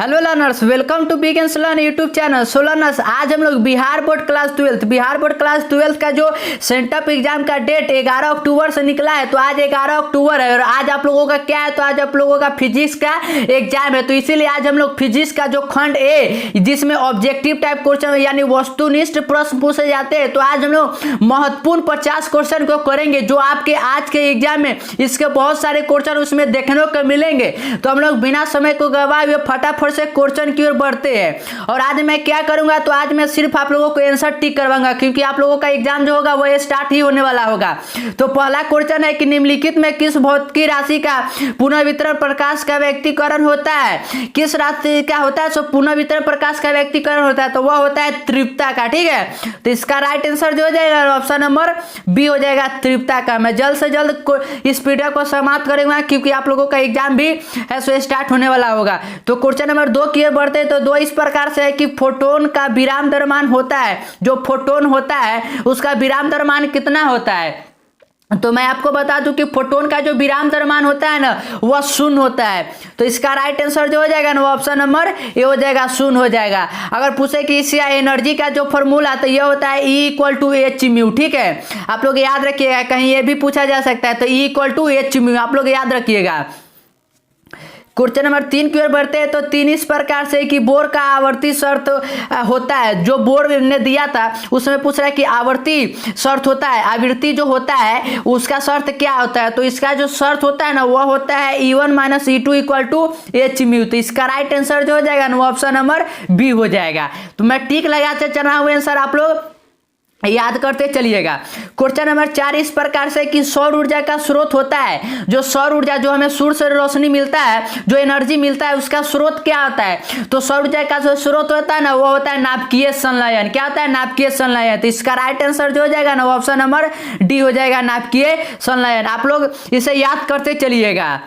Hello learners, welcome to begins learn YouTube channel. So learners, आज हम लोग Bihar board class 12 का जो सेंटअप एग्जाम का डेट 11 अक्टूबर से निकला है। तो आज 11 अक्टूबर है और आज आप लोगों का क्या है, तो आज आप लोगों का फिजिक्स का एग्जाम है। तो इसीलिए आज हम लोग फिजिक्स का जो खंड ए, जिसमें ऑब्जेक्टिव टाइप क्वेश्चन यानी वस्तुनिष्ठ प्रश्न पूछे जाते हैं, तो आज हम लोग महत्वपूर्ण 50 क्वेश्चन को करेंगे जो आपके आज के एग्जाम में इसके बहुत सारे क्वेश्चन उसमें देखने को मिलेंगे। तो हम लोग बिना समय को गवाए हुए फटाफट से क्वेश्चन की ओर बढ़ते हैं। और आज मैं क्या करूंगा, तो आज मैं सिर्फ आप लोगों को आंसर टिक करवाऊंगा, क्योंकि आप लोगों का एग्जाम जो होगा वो स्टार्ट ही होने वाला होगा। तो पहला क्वेश्चन है कि निम्नलिखित में किस भौतिक राशि का पुनर्वितरण प्रकाश का व्यक्तीकरण होता है? किस राशि का होता है सो पुनर्वितरण प्रकाश का व्यक्तीकरण होता है? तो वह होता है तीव्रता का। ठीक है, तो इसका राइट आंसर जो हो जाएगा ऑप्शन नंबर बी हो जाएगा, तीव्रता का। मैं जल्द से जल्द इस वीडियो को समाप्त करूंगा, क्योंकि आप लोगों का एग्जाम भी है सो स्टार्ट होने वाला होगा। तो क्वेश्चन नंबर 2 की ओर बढ़ते हैं। तो 2 इस प्रकार से है कि फोटोन का विराम द्रव्यमान होता है, जो फोटोन होता है उसका विराम द्रव्यमान कितना होता है? तो मैं आपको बता दूं कि फोटोन का जो विराम द्रव्यमान होता है ना, वह शून्य होता है। तो इसका राइट आंसर जो हो जाएगा ना, वो ऑप्शन नंबर ए हो जाएगा, शून्य हो जाएगा। अगर पूछे कि इसका एनर्जी का जो फॉर्मूला, तो यह होता है E = h/μ। ठीक है, आप लोग याद रखिएगा, कहीं ये भी पूछा जा सकता है। तो E = h/μ आप लोग याद रखिएगा। क्वेश्चन नंबर 3 की ओर बढ़ते हैं। तो 3 इस प्रकार से कि बोर का आवर्ती शर्त होता है, जो बोर ने दिया था उसमें पूछ रहा है कि आवर्ती शर्त होता है, आवृत्ति जो होता है उसका शर्त क्या होता है? तो इसका जो शर्त होता है ना, वह होता है E1 - E2 = h/μ। तो इसका राइट आंसर जो हो जाएगा ना, वो ऑप्शन नंबर बी हो जाएगा। तो मैं टिक लगाते चल रहा हूँ, आंसर आप लोग याद करते चलिएगा। क्वेश्चन नंबर 4 इस प्रकार से कि सौर ऊर्जा का स्रोत होता है, जो सौर ऊर्जा जो हमें सूर्य से रोशनी मिलता है, जो एनर्जी मिलता है, उसका स्रोत क्या होता है? तो सौर ऊर्जा का जो स्रोत होता है ना, वो होता है नाभिकीय संलयन। क्या होता है? नाभिकीय संलयन। तो इसका राइट आंसर जो हो जाएगा ना, ऑप्शन नंबर डी हो जाएगा, नाभिकीय संलयन। आप लोग इसे याद करते चलिएगा।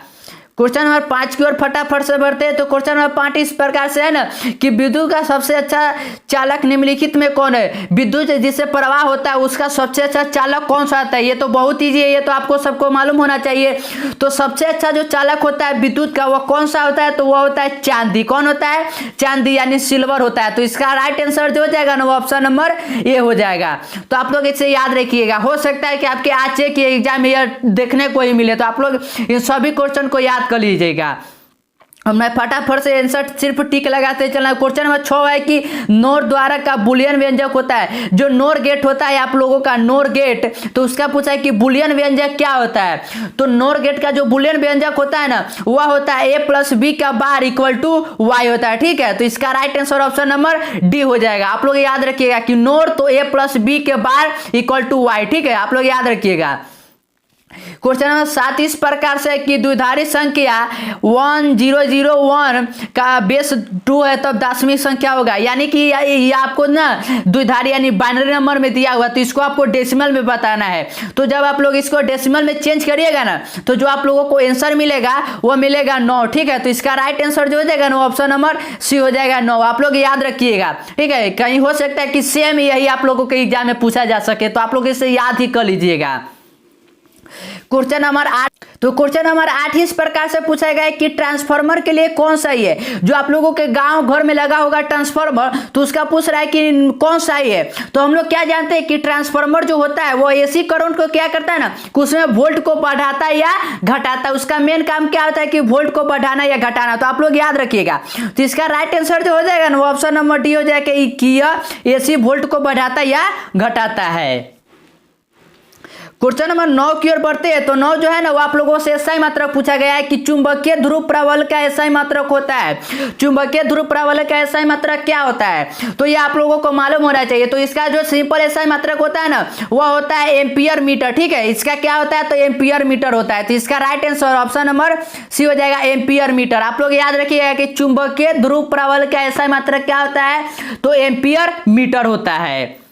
क्वेश्चन नंबर 5 की ओर फटाफट से बढ़ते हैं। तो क्वेश्चन नंबर 5 इस प्रकार से है ना कि विद्युत का सबसे अच्छा चालक निम्नलिखित में कौन है? विद्युत जिससे प्रवाह होता है उसका सबसे अच्छा चालक कौन सा होता है? ये तो बहुत ईजी है, ये तो आपको सबको मालूम होना चाहिए। तो सबसे अच्छा जो चालक होता है विद्युत का, वो कौन सा होता है? तो वह होता है चांदी। कौन होता है? चांदी, यानी सिल्वर होता है। तो इसका राइट आंसर जो हो जाएगा ना, वो ऑप्शन नंबर ए हो जाएगा। तो आप लोग इसे याद रखिएगा, हो सकता है कि आपके आज के एग्जाम में यह देखने को ही मिले। तो आप लोग इन सभी क्वेश्चन को याद कर लीजिएगा। और मैं फटाफट से आंसर सिर्फ टिक लगाते चलना। क्वेश्चन नंबर 6 है कि नोर द्वारा का बुलियन व्यंजक होता है, जो नोर गेट होता है आप लोगों का, नोर गेट, तो उसका पूछा है कि बुलियन व्यंजक क्या होता है? तो नोर गेट का जो बुलियन व्यंजक होता है ना, वह होता है A + B का बार = Y होता है। ठीक है, तो इसका right answer option number D हो जाएगा। आप लोग याद रखिएगा कि नोर तो A + B के बार = Y। ठीक है, आप लोग याद रखिएगा। क्वेश्चन नंबर 7 इस प्रकार से कि द्विधारी संख्या 1001 का बेस 2 है, तब 10वीं संख्या होगा। यानी कि ये आपको ना द्विधारी यानी बाइनरी नंबर में दिया हुआ, तो इसको आपको डेसिमल में बताना है। तो जब आप लोग इसको डेसिमल में चेंज करिएगा ना, तो जो आप लोगों को आंसर मिलेगा वो मिलेगा 9। ठीक है, तो इसका राइट आंसर जो हो जाएगा ना, ऑप्शन नंबर सी हो जाएगा, 9। आप लोग याद रखिएगा। ठीक है, कहीं हो सकता है कि सेम यही आप लोगों के एग्जाम में पूछा जा सके, तो आप लोग इसे याद ही कर लीजिएगा। क्वेश्चन नंबर 8, तो क्वेश्चन नंबर 8 इस प्रकार से पूछा गया है कि ट्रांसफार्मर के लिए कौन सा ही है? जो आप लोगों के गांव घर में लगा होगा ट्रांसफार्मर, तो उसका पूछ रहा है कि कौन सा ही है। तो हम लोग क्या जानते हैं कि ट्रांसफार्मर जो होता है वो एसी करंट को क्या करता है ना, कि उसमें वोल्ट को बढ़ाता है या घटाता है। उसका मेन काम क्या होता है कि वोल्ट को बढ़ाना या घटाना। तो आप लोग याद रखिएगा। तो इसका राइट आंसर जो हो जाएगा ना, वो ऑप्शन नंबर डी हो जाएगा कि यह एसी वोल्ट को बढ़ाता या घटाता है। क्वेश्चन नंबर 9 की ओर बढ़ते हैं। तो 9 जो है ना, वो आप लोगों से SI मात्रक पूछा गया है कि चुंबकीय ध्रुव प्रबल का SI मात्रक होता है। चुंबकीय ध्रुव प्रबल का SI मात्रक क्या होता है? तो ये आप लोगों को मालूम होना चाहिए। तो इसका जो सिंपल SI मात्रक होता है ना, वह होता है एम्पियर मीटर। ठीक है, इसका क्या होता है? तो एम्पियर मीटर होता है। तो इसका right answer option number C हो जाएगा, एम्पियर मीटर। आप लोग याद रखिएगा कि चुंबकीय ध्रुव प्रबल का SI मात्रक क्या होता है? तो एम्पियर मीटर होता है।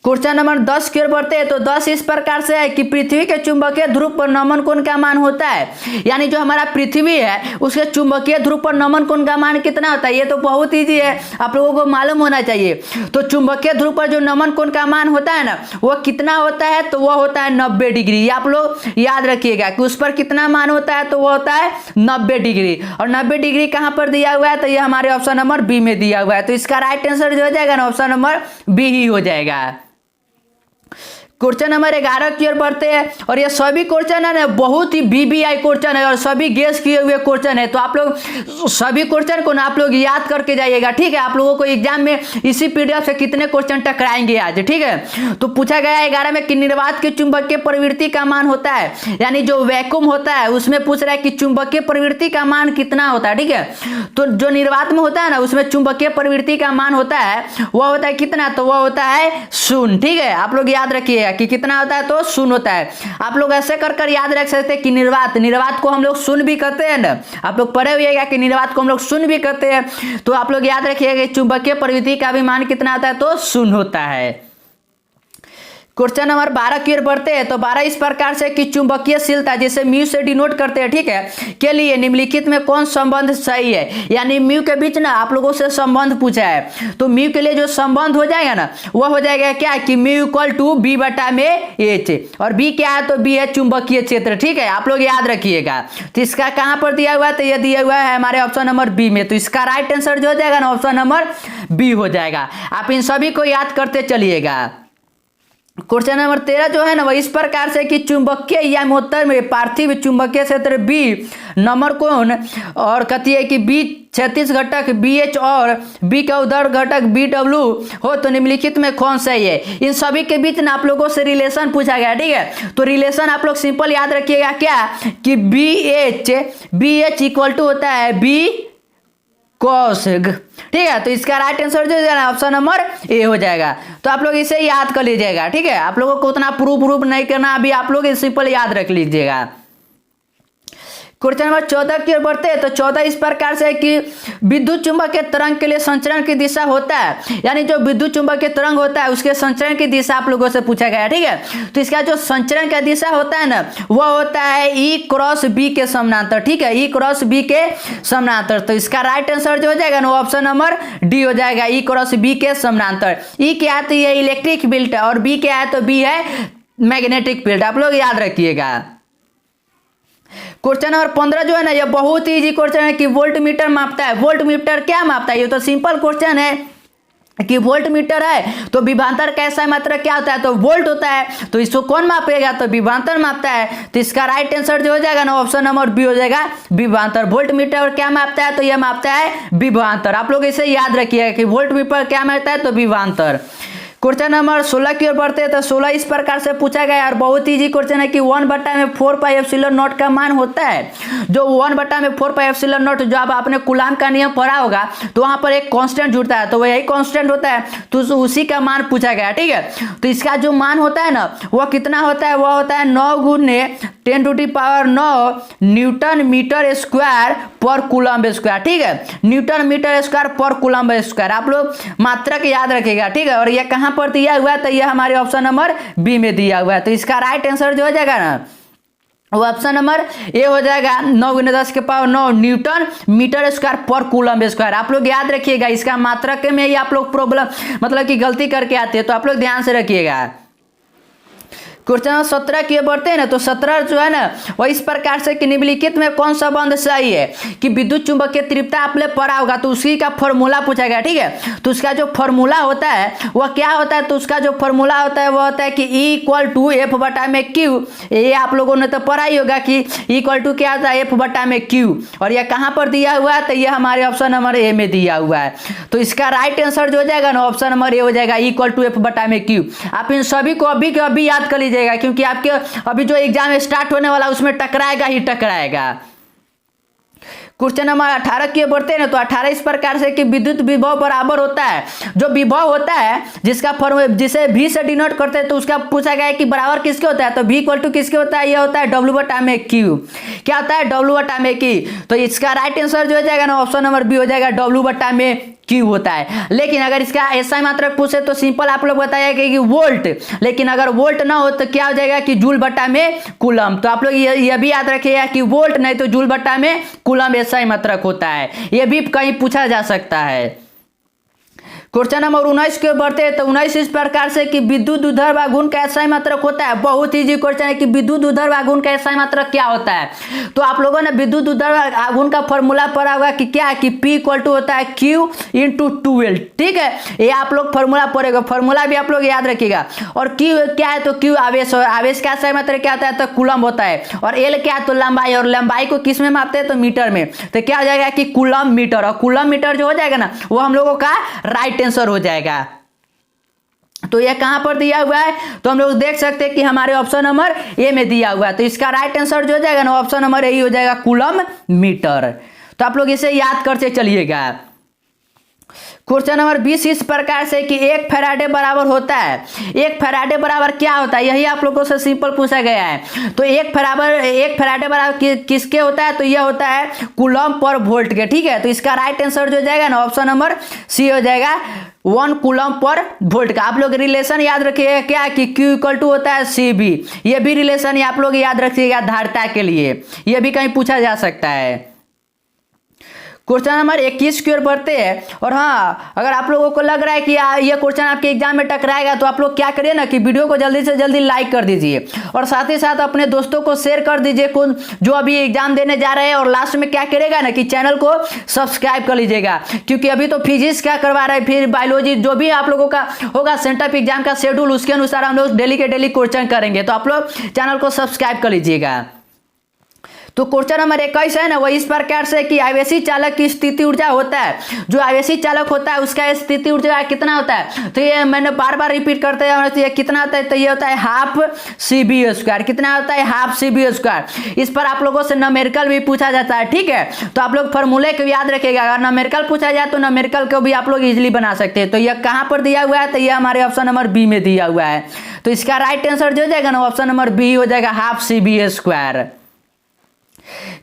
क्वेश्चन नंबर 10 की ओर बढ़ते हैं। तो 10 इस प्रकार से है कि पृथ्वी के चुंबकीय ध्रुव पर नमन कोण का मान होता है, यानी जो हमारा पृथ्वी है उसके चुंबकीय ध्रुव पर नमन कोण का मान कितना होता है। ये तो बहुत ईजी है, आप लोगों को मालूम होना चाहिए। तो चुंबकीय ध्रुव पर जो नमन कोण का मान होता है ना, वो कितना होता है, तो वह होता है 90 डिग्री। आप लोग याद रखिएगा कि उस पर कितना मान होता है, तो वो होता है 90 डिग्री। और 90 डिग्री कहां पर दिया हुआ है, तो ये हमारे ऑप्शन नंबर बी में दिया हुआ है। तो इसका राइट आंसर जो हो जाएगा ना, ऑप्शन नंबर बी ही हो जाएगा। क्वेश्चन नंबर 11 की ओर बढ़ते हैं। और ये सभी क्वेश्चन है ना बहुत ही बीबीआई क्वेश्चन है और सभी गेस किए हुए क्वेश्चन है। तो आप लोग सभी क्वेश्चन को ना आप लोग याद करके जाइएगा, ठीक है। आप लोगों को एग्जाम में इसी पीडीएफ से कितने क्वेश्चन टकराएंगे आज, ठीक है। तो पूछा गया 11 में कि निर्वात की चुंबकीय प्रवृत्ति का मान होता है, यानी जो वैक्यूम होता है उसमें पूछ रहा है कि चुंबकीय प्रवृत्ति का मान कितना होता है, ठीक है। तो जो निर्वात में होता है ना उसमें चुंबकीय प्रवृत्ति का मान होता है, वह होता है कितना, तो वह होता है 0, ठीक है। आप लोग याद रखिए कि कितना होता है, तो 0 होता है। आप लोग ऐसे कर कर याद रख सकते हैं कि निर्वात को हम लोग 0 भी कहते हैं ना, आप लोग पढ़े हुएगा कि निर्वात को हम लोग 0 भी कहते हैं। तो आप लोग याद रखिएगा कि चुंबकीय प्रवृत्ति का भी मान कितना होता है, तो 0 होता है। क्वेश्चन नंबर 12 की ओर बढ़ते हैं। तो 12 इस प्रकार से कि चुंबकीयशीलता जिसे म्यू से डिनोट करते हैं, ठीक है, के लिए निम्नलिखित में कौन संबंध सही है, यानी म्यू के बीच ना आप लोगों से संबंध पूछा है। तो म्यू के लिए जो संबंध हो जाएगा ना, वह हो जाएगा क्या कि म्यू इक्वल टू बी बटा में एच। और बी क्या है, तो बी है चुंबकीय क्षेत्र, ठीक है। आप लोग याद रखिएगा। तो इसका कहां पर दिया हुआ है, तो यह दिया हुआ है हमारे ऑप्शन नंबर बी में। तो इसका राइट आंसर जो हो जाएगा ना, ऑप्शन नंबर बी हो जाएगा। आप इन सभी को याद करते चलिएगा। क्वेश्चन नंबर 13 जो है ना, वह इस प्रकार से कि चुंबकीय यामोत्तर में पार्थिव चुंबकीय क्षेत्र बी नंबर कोण और कहती है कि बी क्षैतिज घटक बी एच और बी का उदर घटक बी डब्ल्यू हो, तो निम्नलिखित में कौन सही है। इन सभी के बीच ना आप लोगों से रिलेशन पूछा गया, ठीक है। तो रिलेशन आप लोग सिंपल याद रखिएगा क्या कि बी एच इक्वल टू होता है बी कॉस, ठीक है। तो इसका राइट आंसर जो है ऑप्शन नंबर ए हो जाएगा। तो आप लोग इसे याद कर लीजिएगा, ठीक है। आप लोगों को उतना प्रूफ नहीं करना, अभी आप लोग सिंपल याद रख लीजिएगा। क्वेश्चन नंबर 14 की ओर बढ़ते हैं। तो 14 इस प्रकार से कि विद्युत चुंबकीय तरंग के लिए संचरण की दिशा होता है, यानी जो विद्युत चुंबकीय तरंग होता है उसके संचरण की दिशा आप लोगों से पूछा गया, ठीक है। तो इसका जो संचरण का दिशा होता है ना, वह होता है ई क्रॉस बी के समानांतर, ठीक है, ई क्रॉस बी के समानांतर। तो इसका राइट आंसर जो हो जाएगा ना, ऑप्शन नंबर डी हो जाएगा, ई क्रॉस बी के समानांतर। ई क्या है, तो ये इलेक्ट्रिक फील्ड है, और बी क्या है, तो बी है मैग्नेटिक फील्ड। आप लोग याद रखिएगा। क्वेश्चन नंबर 15 जो है ना, ये बहुत इजी क्वेश्चन है कि वोल्ट मीटर मापता है। वोल्ट मीटर क्या मापता है, ये तो सिंपल क्वेश्चन है कि वोल्ट मीटर है तो विभवांतर कैसा मात्रा क्या होता है, तो वोल्ट होता है। तो इसको कौन मापेगा, तो विभवांतर मापता है। तो इसका राइट आंसर जो हो जाएगा ना, ऑप्शन नंबर बी हो जाएगा, विभवांतर। वोल्ट मीटर और क्या मापता है, तो यह मापता है विभवांतर। आप लोग इसे याद रखिएगा कि वोल्ट मीटर क्या मापता है, तो विभवांतर। क्वेश्चन नंबर 16 की ओर बढ़ते हैं। तो 16 इस प्रकार से पूछा गया और बहुत ईजी क्वेश्चन है कि 1/4 पाई एप्सिलॉन नॉट का मान होता है। जो 1/4 पाई एप्सिलॉन नॉट, जो अब आपने कूलाम का नियम पढ़ा होगा, तो वहां पर एक कांस्टेंट जुड़ता है, तो वह यही कांस्टेंट होता है, तो उसी का मान पूछा गया, ठीक है। तो इसका जो मान होता है ना, वह कितना होता है, वह होता है 9 गुने 10⁹ न्यूटन मीटर स्क्वायर पर कूलम्ब स्क्वायर, ठीक है। न्यूटन मीटर स्क्वायर पर कूलम्ब स्क्वायर। आप लोग मात्रक याद रखिएगा, ठीक है। और यह कहां पर दिया हुआ है, तो यह हमारे ऑप्शन नंबर बी में दिया हुआ है। तो इसका राइट आंसर जो हो जाएगा ना, वो ऑप्शन नंबर ए हो जाएगा, 9 × 10⁹ न्यूटन मीटर स्क्वायर पर कूलम्ब स्क्वायर। आप लोग याद रखिएगा, इसका मात्रक में ही आप लोग प्रॉब्लम मतलब कि गलती करके आते हैं, तो आप लोग ध्यान से रखिएगा। क्वेश्चन 17 की बढ़ते हैं ना। तो 17 जो है ना, वह इस प्रकार से कि निम्नलिखित में कौन सा बंध सही है कि विद्युत चुंबकीय तीव्रता आपने पढ़ा होगा, तो उसी का फॉर्मूला पूछा गया, ठीक है। तो उसका जो फॉर्मूला होता है वह क्या होता है, तो उसका जो फॉर्मूला होता है वह होता है कि E = F/Q। ये आप लोगों ने तो पढ़ा ही होगा कि E = क्या होता है, F/Q। और यह कहाँ पर दिया हुआ है, तो यह हमारे ऑप्शन नंबर ए में दिया हुआ है। तो इसका राइट आंसर जो हो जाएगा ना, ऑप्शन नंबर ए हो जाएगा, E = F/Q। आप इन सभी को अभी के अभी याद कर लीजिएगा, क्योंकि आपके अभी जो एग्जाम स्टार्ट होने वाला उसमें टकराएगा ही टकराएगा। क्वेश्चन नंबर 18 की बढ़ते हैं ना। तो 18 इस प्रकार से कि विद्युत विभव बराबर होता है, जो विभव होता है जिसका फॉर्मूला जिसे V से डिनोट करते हैं, तो उसका पूछा गया है कि बराबर किसके होता है, तो V = किसके होता है, यह होता है W/Q। क्या होता है, W/Q। तो इसका राइट आंसर जो हो जाएगा ना, ऑप्शन नंबर बी हो जाएगा, W/Q। क्यू होता है। लेकिन अगर इसका एसआई मात्रक पूछे तो सिंपल आप लोग बताइए कि वोल्ट, लेकिन अगर वोल्ट ना हो तो क्या हो जाएगा कि जूल बट्टा में कूलम। तो आप लोग ये भी याद रखिएगा कि वोल्ट नहीं तो जूल बट्टा में कूलम एसआई मात्रक होता है, ये भी कहीं पूछा जा सकता है। क्वेश्चन नंबर 19 के बढ़ते हैं। तो 19 इस प्रकार से कि विद्युत उर्ध्व आघूर्ण का एसआई मात्रक होता है। बहुत इजी क्वेश्चन है कि विद्युत उर्ध्व आघूर्ण का एसआई मात्रक क्या होता है। तो आप लोगों ने विद्युत उर्ध्व आघूर्ण का फॉर्मूला पढ़ा होगा कि क्या है कि P इक्वल टू होता है Q इंटू 2L। ठीक है, ये आप लोग फॉर्मूला पढ़ेगा, फॉर्मूला भी आप लोग याद रखिएगा। और Q क्या है तो Q आवेश, और आवेश का एसआई मात्रक क्या होता है तो कूलम होता है। और L क्या है तो लंबाई, और लंबाई को किस में मापते हैं तो मीटर में। तो क्या हो जाएगा कि कूलम मीटर, और कूलम मीटर जो हो जाएगा ना वो हम लोगों का राइट आंसर हो जाएगा। तो ये कहां पर दिया हुआ है तो हम लोग देख सकते हैं कि हमारे ऑप्शन नंबर ए में दिया हुआ है। तो इसका राइट आंसर जो हो जाएगा ना ऑप्शन नंबर ए ही हो जाएगा, कूलम मीटर। तो आप लोग इसे याद करते चलिएगा। क्वेश्चन नंबर 20 इस प्रकार से कि 1 फैराडे बराबर होता है। 1 फैराडे बराबर क्या होता है, यही आप लोगों से सिंपल पूछा गया है। तो 1 फैराडे बराबर किसके होता है तो यह होता है कूलम पर वोल्ट के। ठीक है, तो इसका राइट आंसर जो जाएगा ना ऑप्शन नंबर सी हो जाएगा, 1 कूलम पर वोल्ट का। आप लोग रिलेशन याद रखिएगा क्या कि Q इक्वल टू होता है CB। ये भी रिलेशन आप लोग याद रखिएगा धारिता के लिए, ये भी कहीं पूछा जा सकता है। क्वेश्चन नंबर 21 की ओर बढ़ते हैं। और हाँ, अगर आप लोगों को लग रहा है कि ये क्वेश्चन आपके एग्जाम में टकराएगा तो आप लोग क्या करिए ना कि वीडियो को जल्दी से जल्दी लाइक कर दीजिए, और साथ ही साथ अपने दोस्तों को शेयर कर दीजिए जो अभी एग्जाम देने जा रहे हैं। और लास्ट में क्या करेगा ना कि चैनल को सब्सक्राइब कर लीजिएगा, क्योंकि अभी तो फिजिक्स क्या करवा रहे हैं, फिर बायोलॉजी, जो भी आप लोगों का होगा सेंटर एग्जाम का शेड्यूल, उसके अनुसार हम लोग डेली के डेली क्वेश्चन करेंगे। तो आप लोग चैनल को सब्सक्राइब कर लीजिएगा। तो क्वेश्चन नंबर 21 है ना वो इस प्रकार से कि आवेशी चालक की स्थिति ऊर्जा होता है। जो आवेशी चालक होता है उसका स्थिति ऊर्जा कितना होता है तो ये मैंने बार बार रिपीट करते हैं, तो ये कितना होता है तो ये होता है हाफ CB²। कितना होता है हाफ CB²। इस पर आप लोगों से न्यूमेरिकल भी पूछा जाता है। ठीक है, तो आप लोग फॉर्मूले को याद रखिएगा, अगर न्यूमेरिकल पूछा जाए तो न्यूमेरिकल को भी आप लोग इजिली बना सकते हैं। तो यह कहाँ पर दिया हुआ है तो यह हमारे ऑप्शन नंबर बी में दिया हुआ है। तो इसका राइट आंसर जो हो जाएगा ना ऑप्शन नंबर बी हो जाएगा, हाफ CB²।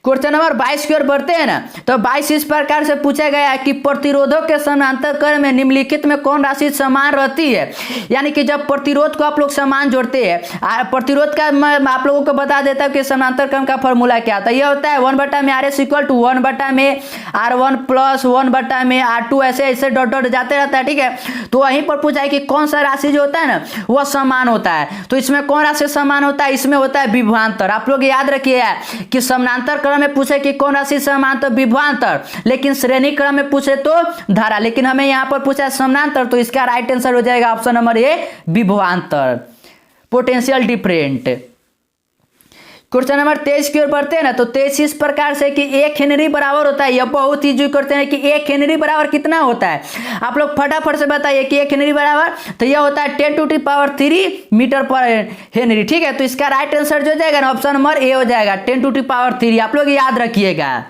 क्वेश्चन नंबर 22 की ओर बढ़ते हैं ना। तो 22 इस प्रकार से पूछा गया है कि प्रतिरोधों के समानांतर क्रम में निम्नलिखित में कौन राशि समान रहती है। यानी कि जब प्रतिरोध को आप लोग समान जोड़ते हैं, प्रतिरोध का मैं आप लोगों को बता देता हूं कि समानांतर क्रम का फॉर्मूला क्या होता है। यह होता है 1/RS equal to 1/R1 plus 1/R2, ऐसे ऐसे डॉट डॉट जाते रहता है। ठीक है, तो वहीं पर पूछा है कि कौन सा राशि जो होता है ना वह समान होता है। तो इसमें कौन राशि समान होता है, इसमें होता है विभवांतर। आप लोग याद रखिए कि समानांतर क्रम में पूछे कि कौन राशि समान तो विभवांतर, लेकिन श्रेणी क्रम में पूछे तो धारा। लेकिन हमें यहां पर पूछा समानांतर, तो इसका राइट आंसर हो जाएगा ऑप्शन नंबर ए, विभवांतर, पोटेंशियल डिफरेंट। क्वेश्चन नंबर 23 की ओर बढ़ते हैं ना। तो 23 इस प्रकार से कि 1 हेनरी बराबर होता है। यह बहुत ही जो करते हैं कि 1 हेनरी बराबर कितना होता है, आप लोग फटाफट से बताइए कि 1 हेनरी बराबर तो यह होता है 10⁻³ मीटर पर हेनरी। ठीक है, तो इसका राइट आंसर जो जाएगा ना ऑप्शन नंबर ए हो जाएगा, 10⁻³। आप लोग याद रखिएगा।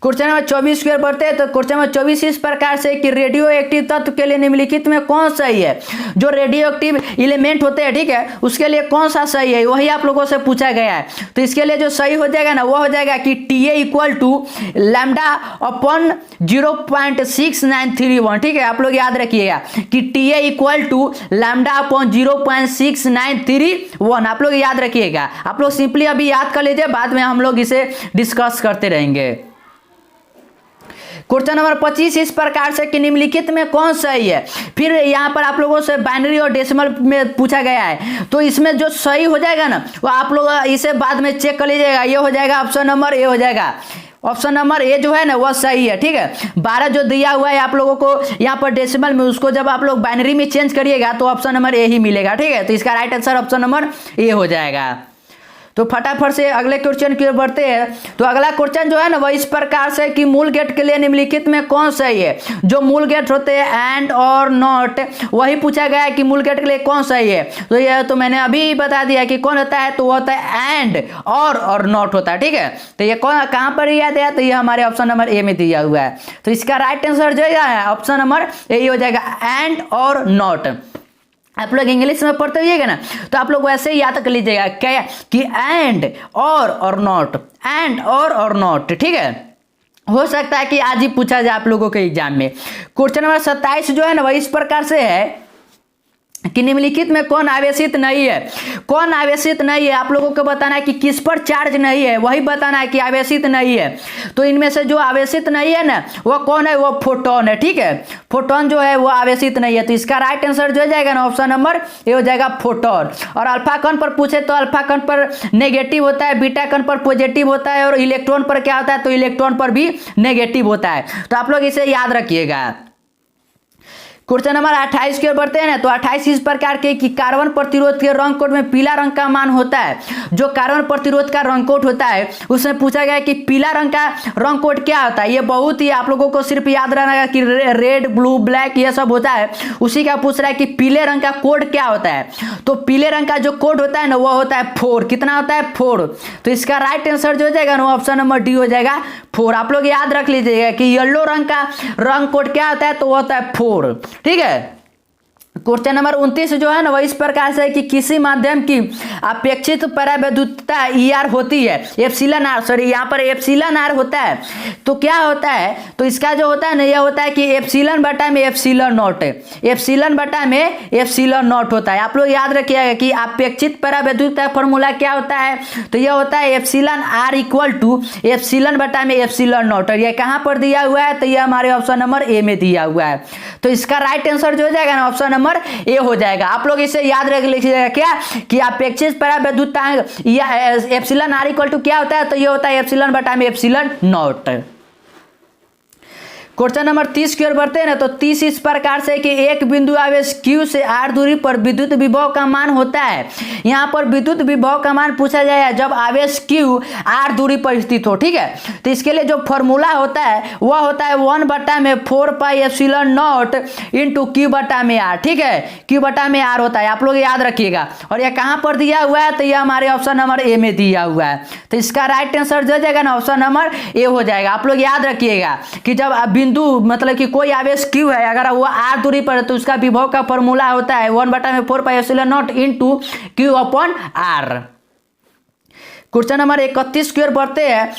क्वेश्चन नंबर 24 की ओर बढ़ते हैं। तो क्वेश्चन नंबर 24 इस प्रकार से कि रेडियो एक्टिव तत्व के लिए निम्नलिखित में कौन सही है। जो रेडियो एक्टिव एलिमेंट होते हैं, ठीक है, उसके लिए कौन सा सही है वही आप लोगों से पूछा गया है। तो इसके लिए जो सही हो जाएगा ना वो हो जाएगा कि TA इक्वल टू λ/0.6931। ठीक है, आप लोग याद रखिएगा कि TA इक्वल टू λ/0.6931। आप लोग याद रखिएगा। आप लोग सिंपली अभी याद कर लीजिए, बाद में हम लोग इसे डिस्कस करते रहेंगे। क्वेश्चन नंबर 25 इस प्रकार से कि निम्नलिखित में कौन सही है। फिर यहाँ पर आप लोगों से बाइनरी और डेसिमल में पूछा गया है। तो इसमें जो सही हो जाएगा ना वो आप लोग इसे बाद में चेक कर लीजिएगा। ये हो जाएगा ऑप्शन नंबर ए हो जाएगा। ऑप्शन नंबर ए जो है ना वह सही है। ठीक है, 12 जो दिया हुआ है आप लोगों को यहाँ पर डेसिमल में, उसको जब आप लोग बाइनरी में चेंज करिएगा तो ऑप्शन नंबर ए ही मिलेगा। ठीक है, तो इसका right answer option number A हो जाएगा। तो फटाफट से अगले क्वेश्चन की ओर बढ़ते हैं। तो अगला क्वेश्चन जो है ना वह इस प्रकार से कि मूल गेट के लिए निम्नलिखित में कौन सही है। जो मूल गेट होते हैं एंड और नॉट, वही पूछा गया है कि मूल गेट के लिए कौन सही है। तो यह तो मैंने अभी बता दिया कि कौन होता है, तो वो होता है एंड और नॉट होता है। ठीक है, तो ये कौन कहाँ पर दिया है तो ये हमारे ऑप्शन नंबर ए में दिया हुआ है। तो इसका राइट आंसर जो है ऑप्शन नंबर ए हो जाएगा, एंड और नॉट। आप लोग इंग्लिश में पढ़ते हुएगा ना तो आप लोग वैसे ही याद कर लीजिएगा क्या कि एंड और नॉट, एंड और नॉट। ठीक है, हो सकता है कि आज ही पूछा जाए आप लोगों के एग्जाम में। क्वेश्चन नंबर 27 जो है ना वह इस प्रकार से है कि निम्नलिखित में कौन आवेशित नहीं है। कौन आवेशित नहीं है आप लोगों को बताना है कि किस पर चार्ज नहीं है, वही बताना है कि आवेशित नहीं है। तो इनमें से जो आवेशित नहीं है ना वो कौन है, वो फोटोन है। ठीक है, फोटोन जो है वो आवेशित नहीं है। तो इसका राइट आंसर जो हो जाएगा ना ऑप्शन नंबर ए हो जाएगा फोटोन। और अल्फा कण पर पूछे तो अल्फा कण पर नेगेटिव होता है, बीटा कण पर पॉजिटिव होता है, और इलेक्ट्रॉन पर क्या होता है, तो इलेक्ट्रॉन पर भी नेगेटिव होता है। तो आप लोग इसे याद रखिएगा। क्वेश्चन नंबर 28 की ओर बढ़ते हैं ना। तो 28 इस प्रकार के कि कार्बन प्रतिरोध के रंग कोड में पीला रंग का मान होता है। जो कार्बन प्रतिरोध का रंग कोड होता है उसमें पूछा गया कि पीला रंग का रंग कोड क्या होता है। ये बहुत ही आप लोगों को सिर्फ याद रहना कि रेड ब्लू ब्लैक ये सब होता है, उसी का पूछ रहा है कि पीले रंग का कोड क्या होता है। तो पीले रंग का जो कोड होता है ना वो होता है 4। कितना होता है 4। तो इसका राइट आंसर जो हो जाएगा ना ऑप्शन नंबर डी हो जाएगा 4। आप लोग याद रख लीजिएगा कि येलो रंग का रंग कोड क्या होता है, तो वो होता है 4। ठीक है। क्वेश्चन नंबर 29 जो है ना वह इस प्रकार से है कि किसी माध्यम की अपेक्षित परावैद्युतता ईआर होती है एप्सिलॉन आर, सॉरी यहाँ पर एप्सिलॉन आर होता है। तो क्या होता है, तो इसका जो होता है ना यह होता है कि एप्सिलॉन बटा में एप्सिलॉन नॉट, एप्सिलॉन बटा में एप्सिलॉन नॉट होता है। आप लोग याद रखिएगा कि अपेक्षित परावैद्युतता फॉर्मूला क्या होता है, तो यह होता है epsilon R equal to epsilon बटा में एप्सिलॉन नॉट। और यह कहाँ पर दिया हुआ है, तो यह हमारे ऑप्शन नंबर ए में दिया हुआ है। तो इसका राइट आंसर जो हो जाएगा ना ऑप्शन नंबर ए हो जाएगा। आप लोग इसे याद रख लीजिएगा क्या कि अपेक्षित परावैद्युतता या एप्सिलॉन आर इक्वल टू क्या होता है, तो ये होता है एप्सिलॉन बटा में एप्सिलॉन नॉट। क्वेश्चन नंबर 30 की ओर बढ़ते हैं ना। तो 30 इस प्रकार से कि एक बिंदु आवेश Q से r दूरी पर विद्युत विभव का मान होता है। यहाँ पर विद्युत विभव का मान पूछा जाए जब आवेश Q r दूरी पर स्थित हो। ठीक है, तो इसके लिए जो फॉर्मूला होता है वह होता है 1 बटा में 4 pi epsilon not into Q बटा में r। ठीक है, Q बटा में r होता है, आप लोग याद रखिएगा। और यह कहाँ पर दिया हुआ है, तो यह हमारे ऑप्शन नंबर ए में दिया हुआ है। तो इसका राइट आंसर जो जाएगा ना ऑप्शन नंबर ए हो जाएगा। आप लोग याद रखिएगा कि जब बिंदु मतलब कि कोई आवेश Q है अगर वो r दूरी पर है तो उसका विभव का फॉर्मूला होता है 1 बटा में 4 pi epsilon not into Q upon r। Question number 31 की ओर बढ़ते हैं।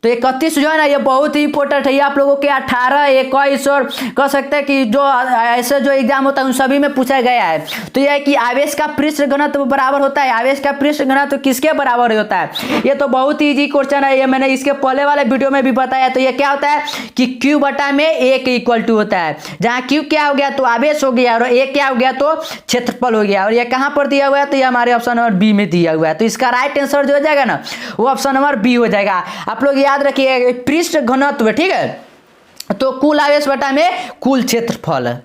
तो 31 जो है ना ये बहुत ही इंपॉर्टेंट है। ये आप लोगों के 18, 21 और कह सकते हैं कि जो ऐसे जो एग्जाम होता है उन सभी में पूछा गया है। तो यह है कि आवेश का पृष्ठ घनत्व बराबर होता है। आवेश का पृष्ठ घनत्व किसके बराबर होता है, ये तो बहुत ही इजी क्वेश्चन है। ये मैंने इसके पहले वाले वीडियो में भी बताया। तो ये क्या होता है कि Q बटा में A के इक्वल टू होता है, जहाँ Q क्या हो गया तो आवेश हो गया और A क्या हो गया तो क्षेत्रफल हो गया। और ये कहाँ पर दिया हुआ है, तो ये हमारे ऑप्शन नंबर बी में दिया हुआ है। तो इसका राइट आंसर जो हो जाएगा ना वो ऑप्शन नंबर बी हो जाएगा। आप लोग याद रखिए पृष्ठ घनत्व। ठीक है, तो कुल आवेश बटा में कुल क्षेत्रफल।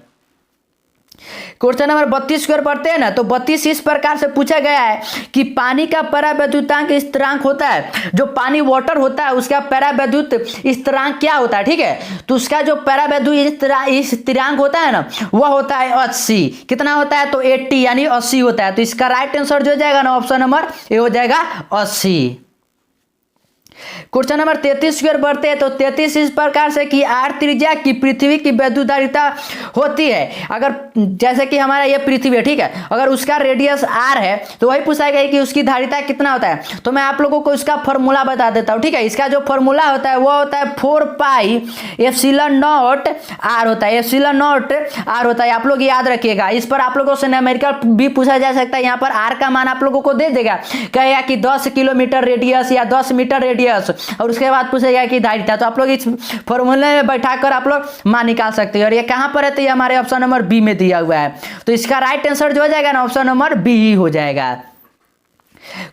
क्वेश्चन नंबर 32 की ओर पढ़ते हैं ना। तो 32 इस प्रकार से पूछा गया है कि पानी का परावैद्युतांक स्थिरांक होता है। जो पानी वाटर होता है उसका परावैद्युत स्थिरांक क्या होता है। ठीक है, तो उसका जो परावैद्युत स्थिरांक होता है ना वह होता है 80। कितना होता है, तो 80 यानी 80 होता है। तो इसका राइट आंसर जो जाएगा ना ऑप्शन नंबर ए हो जाएगा 80। क्वेश्चन नंबर 33 की ओर बढ़ते हैं। तो 33 इस प्रकार से कि r त्रिज्या की पृथ्वी की वैद्युतधारिता होती है। अगर जैसे कि हमारा ये पृथ्वी है, ठीक है, अगर उसका रेडियस r है तो वही पूछा गया कि उसकी धारिता कितना होता है। तो मैं आप लोगों को इसका फॉर्मूला बता देता हूँ। ठीक है, इसका जो फॉर्मूला होता है वो होता है 4 पाई एप्सिलॉन नॉट r होता है, एप्सिलॉन नॉट r होता है। आप लोग याद रखिएगा। इस पर आप लोगों से न्यूमेरिकल भी पूछा जा सकता है। यहाँ पर r का मान आप लोगों को दे देगा, कहेगा कि 10 किलोमीटर रेडियस या 10 मीटर रेडियस, और उसके बाद पूछेगा कि धारिता। तो आप लोग इस फॉर्मूले में बैठाकर आप लोग मान निकाल सकते हैं। और ये कहां पर है, तो ये हमारे ऑप्शन नंबर बी में दिया हुआ है। तो इसका राइट आंसर जो हो जाएगा ना ऑप्शन नंबर बी ही हो जाएगा।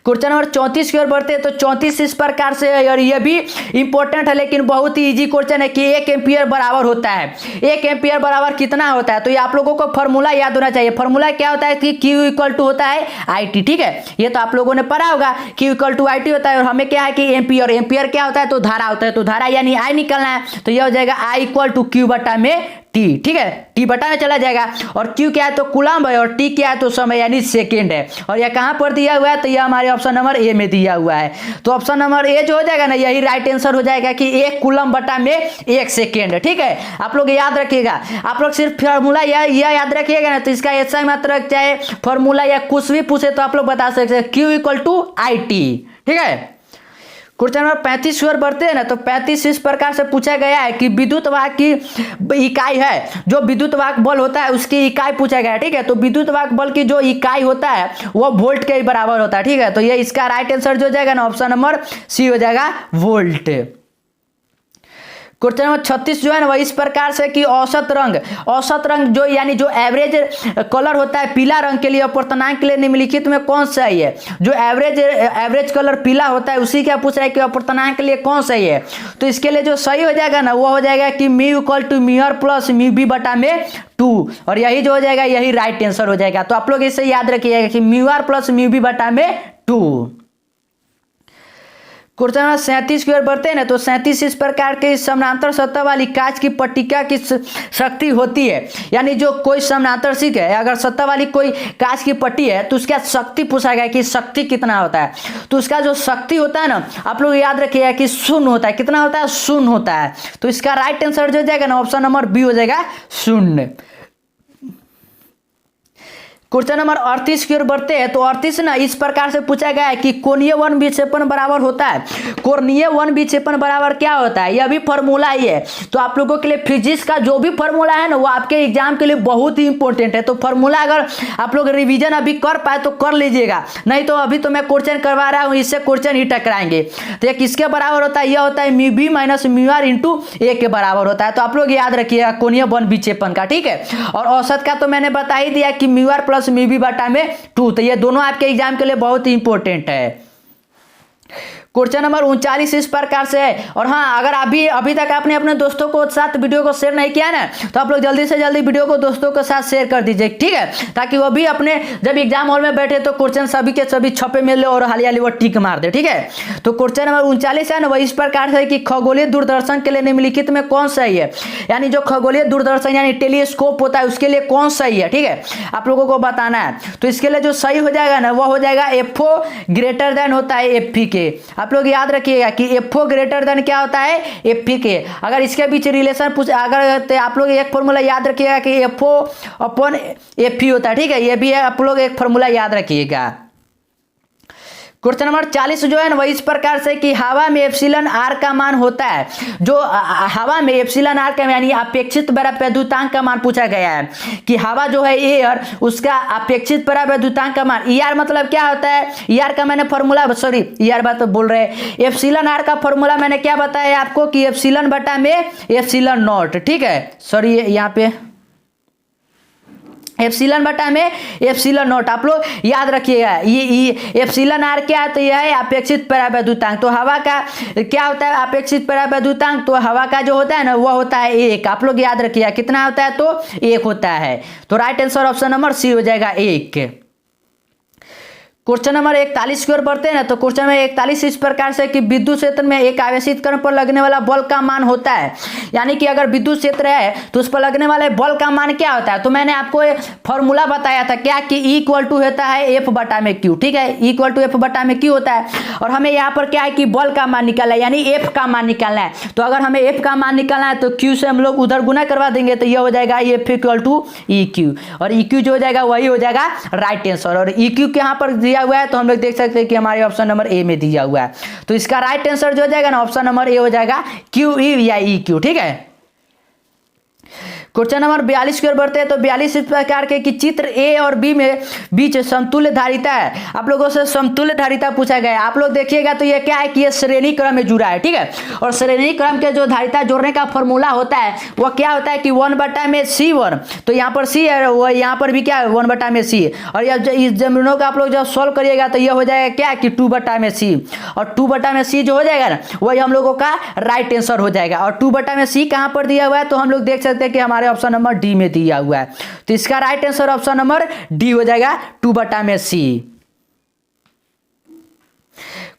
क्वेश्चन नंबर 34 की ओर बढ़ते हैं। तो 34 इस प्रकार से है और ये भी इंपॉर्टेंट है लेकिन बहुत ही इजी क्वेश्चन है कि 1 एम्पियर बराबर होता है। 1 एम्पियर बराबर कितना होता है, तो ये आप लोगों को फॉर्मूला याद होना चाहिए। फॉर्मूला क्या होता है कि Q इक्वल टू होता है IT। ठीक है, ये तो आप लोगों ने पढ़ा होगा। Q इक्वल टू IT होता है और हमें क्या है कि एम्पियर, एम्पियर क्या होता है तो धारा होता है। तो धारा यानी I निकलना है, तो ये हो जाएगा I इक्वल टू Q बटा में T। ठीक है, T बटा में चला जाएगा। और Q क्या है तो कूलम्ब है और T क्या है तो समय यानी सेकेंड है। और यह कहां पर दिया हुआ है, तो यह हमारे ऑप्शन नंबर ए में दिया हुआ है। तो ऑप्शन नंबर ए जो हो जाएगा ना यही राइट आंसर हो जाएगा कि 1 कूलम्ब बटा में 1 सेकेंड। ठीक है, आप लोग याद रखिएगा। आप लोग सिर्फ फॉर्मूला यह याद रखिएगा ना, तो इसका ऐसा मात्र चाहे फॉर्मूला या कुछ भी पूछे तो आप लोग बता सकते हैं Q इक्वल टू IT। ठीक है, क्वेश्चन नंबर 35 की ओर बढ़ते हैं ना, तो 35 इस प्रकार से पूछा गया है कि विद्युत वाहक की इकाई है, जो विद्युत वाहक बल होता है उसकी इकाई पूछा गया है। ठीक है, तो विद्युत वाहक बल की जो इकाई होता है वो वोल्ट के बराबर होता है। ठीक है, तो ये इसका राइट आंसर जो हो जाएगा ना ऑप्शन नंबर सी हो जाएगा, वोल्ट। क्वेश्चन नंबर 36 जो है ना वह इस प्रकार से कि औसत रंग जो यानी जो एवरेज कलर होता है पीला रंग के लिए अपूर्णांक के लिए निम्नलिखित में कौन सही है। जो एवरेज कलर पीला होता है उसी क्या पूछ रहा है कि अपूर्णांक के लिए कौन सही है। तो इसके लिए जो सही हो जाएगा ना वो हो जाएगा कि mu equal to mu R plus mu B बटा में 2, और यही जो हो जाएगा यही राइट आंसर हो जाएगा। तो आप लोग इसे याद रखिएगा कि mu R plus mu B बटा में 2। क्वेश्चन नंबर 37 की ओर बढ़ते हैं ना, तो 37 इस प्रकार के समानांतर सतह वाली कांच की पट्टिका की शक्ति होती है। यानी जो कोई समानांतर शीट है, अगर सतह वाली कोई कांच की पट्टी है तो उसका शक्ति पूछा गया कि शक्ति कितना होता है। तो उसका जो शक्ति होता है ना आप लोग याद रखिएगा कि शून्य होता है। कितना होता है? शून्य होता है। तो इसका राइट आंसर जो जाएगा ना ऑप्शन नंबर बी हो जाएगा, शून्य। क्वेश्चन नंबर 38 की ओर बढ़ते हैं, तो 38 ना इस प्रकार से पूछा गया है कि कोणीय वन विक्षेपण बराबर होता है। कोणीय वन विक्षेपण बराबर क्या होता है, यह भी फॉर्मूला ही है। तो आप लोगों के लिए फिजिक्स का जो भी फॉर्मूला है ना वो आपके एग्जाम के लिए बहुत ही इंपॉर्टेंट है। तो फॉर्मूला अगर आप लोग रिवीजन अभी कर पाए तो कर लीजिएगा, नहीं तो अभी तो मैं क्वेश्चन करवा रहा हूँ, इससे क्वेश्चन ही टकराएंगे। तो ये किसके बराबर होता है? यह होता है mu B minus mu R into A K बराबर होता है। तो आप लोग याद रखिएगा कोणीय वन विक्षेपण का। ठीक है, और औसत का तो मैंने बता ही दिया कि mu R plus mu B बटा में 2। तो ये दोनों आपके एग्जाम के लिए बहुत ही इंपॉर्टेंट है। क्वेश्चन नंबर 39 इस प्रकार से है। और हाँ, अगर अभी तक आपने अपने दोस्तों को साथ वीडियो को शेयर नहीं किया ना तो आप लोग जल्दी से जल्दी वीडियो को दोस्तों के साथ शेयर कर दीजिए। ठीक है, ताकि वो भी अपने जब एग्जाम हॉल में बैठे तो क्वेश्चन सभी के सभी छपे मिल ले और हाली वो टिक मार दे। ठीक है, तो क्वेश्चन नंबर 39 है ना वह इस प्रकार से कि खगोलीय दूरदर्शन के लिए निम्नलिखित में कौन सही है। यानी जो खगोलीय दूरदर्शन यानी टेलीस्कोप होता है उसके लिए कौन सही है। ठीक है, आप लोगों को बताना है। तो इसके लिए जो सही हो जाएगा ना वह हो जाएगा एफओ ग्रेटर देन होता है एफपी के। आप लोग याद रखिएगा कि एफओ ग्रेटर देन क्या होता है? एफपी के। अगर इसके बीच रिलेशन पूछ अगर आप लोग एक फॉर्मूला याद रखिएगा कि एफओ अपॉन एफपी होता है। ठीक है, ये भी है, आप लोग एक फॉर्मूला याद रखिएगा। क्वेश्चन नंबर 40 जो है ना वह इस प्रकार से कि हवा में एप्सिलॉन आर का मान होता है। जो हवा में एप्सिलॉन आर का यानी अपेक्षित परावैद्युतांक का मान पूछा गया है कि हवा जो है एयर उसका अपेक्षित परावैद्युतांक का मान। ईआर मतलब क्या होता है? ईआर का मैंने फॉर्मूला ईआर बात तो बोल रहे हैं। एप्सिलॉन आर का फॉर्मूला मैंने क्या बताया आपको कि एप्सिलॉन बटा में एप्सिलॉन नॉट। ठीक है, सॉरी यहाँ पे एप्सिलॉन बटा में एप्सिलॉन नॉट। आप लोग याद रखिएगा ये एप्सिलॉन आर क्या है? तो यह है अपेक्षित परावैद्युतांक। तो हवा का क्या होता है अपेक्षित परावैद्युतांक? तो हवा का जो होता है ना वह होता है 1। आप लोग याद रखिएगा कितना होता है? तो 1 होता है। तो right answer option number C हो जाएगा 1। क्वेश्चन नंबर 41 की ओर बढ़ते हैं ना, तो क्वेश्चन नंबर 41 इस प्रकार से कि विद्युत क्षेत्र में एक आवेशित कण पर लगने वाला बल का मान होता है। यानी कि अगर विद्युत क्षेत्र है तो उस पर लगने वाले बल का मान क्या होता है? तो मैंने आपको फॉर्मूला बताया था क्या कि E इक्वल टू होता है एफ बटा में क्यू। ठीक है, E इक्वल टू एफ बटा में क्यू होता है। और हमें यहाँ पर क्या है कि बल का मान निकालना है, यानी एफ का मान निकालना है। तो अगर हमें एफ का मान निकालना है तो क्यू से हम लोग उधर गुना करवा देंगे, तो यह हो जाएगा F equal to E Q. और ई क्यू जो हो जाएगा वही हो जाएगा राइट आंसर। और ई क्यू के यहाँ पर दिया हुआ है तो हम लोग देख सकते हैं कि हमारे ऑप्शन नंबर ए में दिया हुआ है। तो इसका राइट आंसर जो हो जाएगा ना ऑप्शन नंबर ए हो जाएगा क्यू ई या ई क्यू। ठीक है, क्वेश्चन नंबर 42 की ओर बढ़ते हैं, तो 42 इस प्रकार के कि चित्र ए और बी में बीच समतुल्य धारिता है। आप लोगों से समतुल्य धारिता पूछा गया है। आप लोग देखिएगा तो ये क्या है कि ये श्रेणी क्रम में जुड़ा है। ठीक है, और श्रेणी क्रम के जो धारिता जोड़ने का फॉर्मूला होता है वह क्या होता है कि 1 बटा में C1। तो यहाँ पर C है, वो यहाँ पर भी क्या है 1 बटा में C। और इस जमीनों का आप लोग जब सॉल्व करिएगा तो यह हो जाएगा क्या कि 2 बटा में C। और 2 बटा में C जो हो जाएगा ना वही हम लोगों का राइट आंसर हो जाएगा। और 2 बटा में C कहाँ पर दिया हुआ है? तो हम लोग देख सकते हैं कि हमारे ऑप्शन नंबर डी में दिया हुआ है। तो इसका right answer option number D हो जाएगा 2 बटा में सी।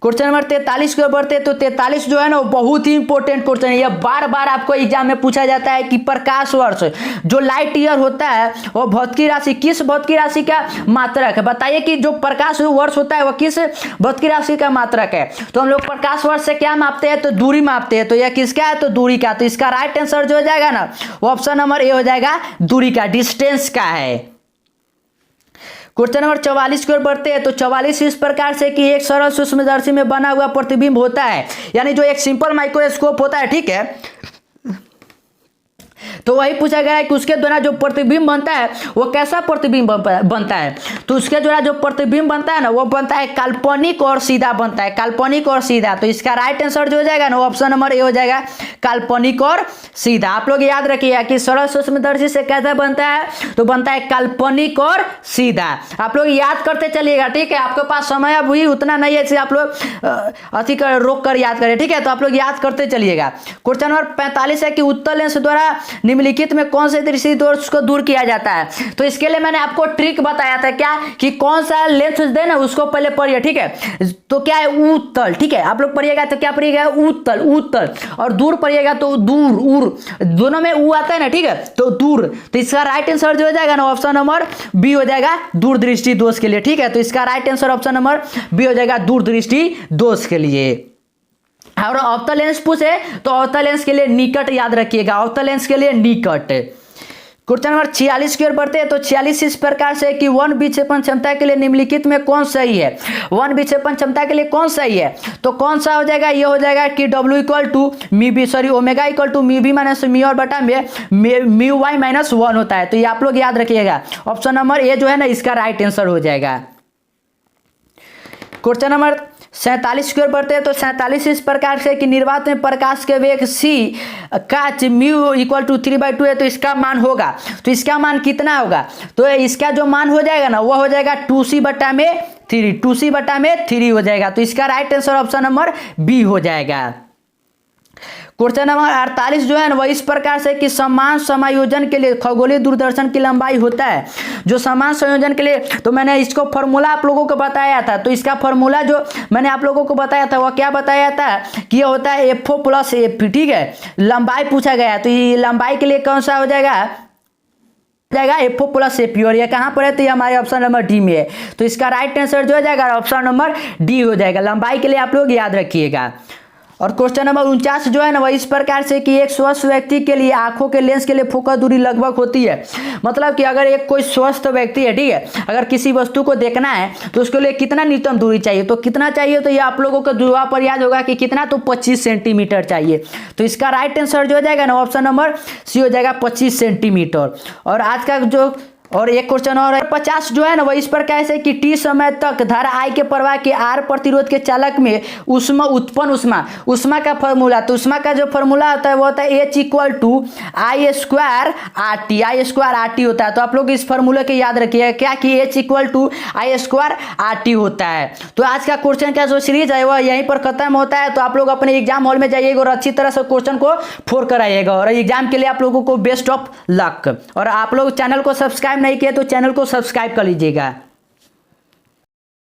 क्वेश्चन नंबर 43 की ओर बढ़ते हैं, तो 43 जो है ना बहुत ही इंपॉर्टेंट क्वेश्चन है। यह बार बार आपको एग्जाम में पूछा जाता है कि प्रकाश वर्ष जो लाइट ईयर होता है वो भौतिकी राशि किस भौतिकी राशि का मात्रक है? बताइए कि जो प्रकाश वर्ष होता है वह किस भौतिकी राशि का मात्रक है? तो हम लोग प्रकाश वर्ष से क्या मापते हैं? तो दूरी मापते हैं। तो यह किसका है? तो दूरी का। तो इसका राइट आंसर जो हो जाएगा ना वो ऑप्शन नंबर ए हो जाएगा दूरी का, डिस्टेंस का है। क्वेश्चन नंबर 44 की ओर बढ़ते हैं। तो 44 इस प्रकार से कि एक सरल सूक्ष्मदर्शी में बना हुआ प्रतिबिंब होता है, यानी जो एक सिंपल माइक्रोस्कोप होता है, ठीक है, तो वही पूछा गया है कि उसके द्वारा जो प्रतिबिंब बनता है वो कैसा प्रतिबिंब बनता है। तो उसके द्वारा जो प्रतिबिंब बनता है ना वो बनता है काल्पनिक और सीधा बनता है, काल्पनिक और सीधा। तो इसका राइट आंसर जो हो जाएगा ना ऑप्शन नंबर ए हो जाएगा, काल्पनिक और सीधा। आप लोग याद रखिएगा कि सरल सूक्ष्मदर्शी से कैसा बनता है, तो बनता है काल्पनिक और सीधा। आप लोग याद करते चलिएगा, ठीक है, आपके पास समय अब भी उतना नहीं है, आप लोग अति कर रोक कर याद करें, ठीक है, तो आप लोग याद करते चलिएगा। क्वेश्चन नंबर 45 है कि उत्तल लेंस द्वारा निम्नलिखित में कौन से दृष्टि दोष को दूर किया जाता है। तो इसके लिए मैंने आपको ट्रिक बताया था, क्या कि कौन सा लेंस दे ना उसको पहले पढ़िए, ठीक है। तो क्या है, उत्तल, ठीक है, आप लोग पढ़िएगा तो क्या पढ़िएगा, उत्तल, उत्तल, और दूर पढ़िएगा तो दूर, उर, दोनों में ऊ आता है ना, ठीक है, तो दूर। तो इसका राइट आंसर जो हो जाएगा ना ऑप्शन नंबर बी हो जाएगा, दूरदृष्टि दोष के लिए, ठीक है। तो इसका right answer option number B हो जाएगा, दूरदृष्टि दोष के लिए। और अवतल लेंस पूछे तो अवतल लेंस के लिए निकट याद रखिएगा, अवतल लेंस के लिए निकट। क्वेश्चन नंबर 46 की ओर बढ़ते हैं। तो 46 इस प्रकार से कि वन विक्षेपण क्षमता के लिए निम्नलिखित में कौन सही है। वन विक्षेपण क्षमता के लिए कौन सही है, तो कौन सा हो जाएगा, ये हो जाएगा कि W इक्वल टू मी B, sorry, omega equal to मी बी माइनस मी और बटा म्यू वाई माइनस 1 होता है। तो ये आप लोग याद रखिएगा, ऑप्शन नंबर ए जो है ना इसका राइट आंसर हो जाएगा। क्वेश्चन नंबर 47 की ओर बढ़ते हैं। तो 47 इस प्रकार से कि निर्वात में प्रकाश के वेग c का म्यू इक्वल टू 3/2 है, तो इसका मान होगा, तो इसका मान कितना होगा, तो इसका जो मान हो जाएगा ना वो हो जाएगा 2c बटा में 3, 2c बटा में 3 हो जाएगा। तो इसका right answer option number B हो जाएगा। क्वेश्चन नंबर 48 जो है ना वो इस प्रकार से कि समान समायोजन के लिए खगोलीय दूरदर्शन की लंबाई होता है। जो समान संयोजन के लिए, तो मैंने इसको फॉर्मूला आप लोगों को बताया था, तो इसका फॉर्मूला जो मैंने आप लोगों को बताया था वो क्या बताया था कि ये होता है FO प्लस FP, ठीक है, लंबाई पूछा गया। तो ये लंबाई के लिए कौन सा हो जाएगा, FO प्लस FP, और ये कहाँ पर है, तो ये हमारे ऑप्शन नंबर डी में है। तो इसका राइट आंसर जो हो जाएगा ऑप्शन नंबर डी हो जाएगा, लंबाई के लिए आप लोग याद रखिएगा। और क्वेश्चन नंबर 49 जो है ना वह इस प्रकार से कि एक स्वस्थ व्यक्ति के लिए आंखों के लेंस के लिए फोकस दूरी लगभग होती है। मतलब कि अगर एक कोई स्वस्थ व्यक्ति है, ठीक है, अगर किसी वस्तु को देखना है तो उसके लिए कितना न्यूनतम दूरी चाहिए, तो कितना चाहिए, तो ये आप लोगों को दुआ पर याद होगा कि कितना, तो 25 सेंटीमीटर चाहिए। तो इसका राइट आंसर जो हो जाएगा ना ऑप्शन नंबर सी हो जाएगा, 25 सेंटीमीटर। और आज का जो और एक क्वेश्चन और है 50 जो है ना वो इस पर कैसे कि टी समय तक धारा आई के प्रवाह के आर प्रतिरोध के चालक में उष्मा उत्पन्न उष्मा का फॉर्मूला, तो उष्मा का जो फॉर्मूला होता है वो होता है H equal to I square R T होता है। तो आप लोग इस फॉर्मूले के याद रखिएगा क्या कि H equal to I square R T होता है। तो आज का क्वेश्चन का जो सीरीज है वह यहीं पर खत्म होता है। तो आप लोग अपने एग्जाम हॉल में जाइएगा और अच्छी तरह से क्वेश्चन को फोर कराइएगा, और एग्जाम के लिए आप लोगों को बेस्ट ऑफ लक। और आप लोग चैनल को सब्सक्राइब नहीं किया तो चैनल को सब्सक्राइब कर लीजिएगा।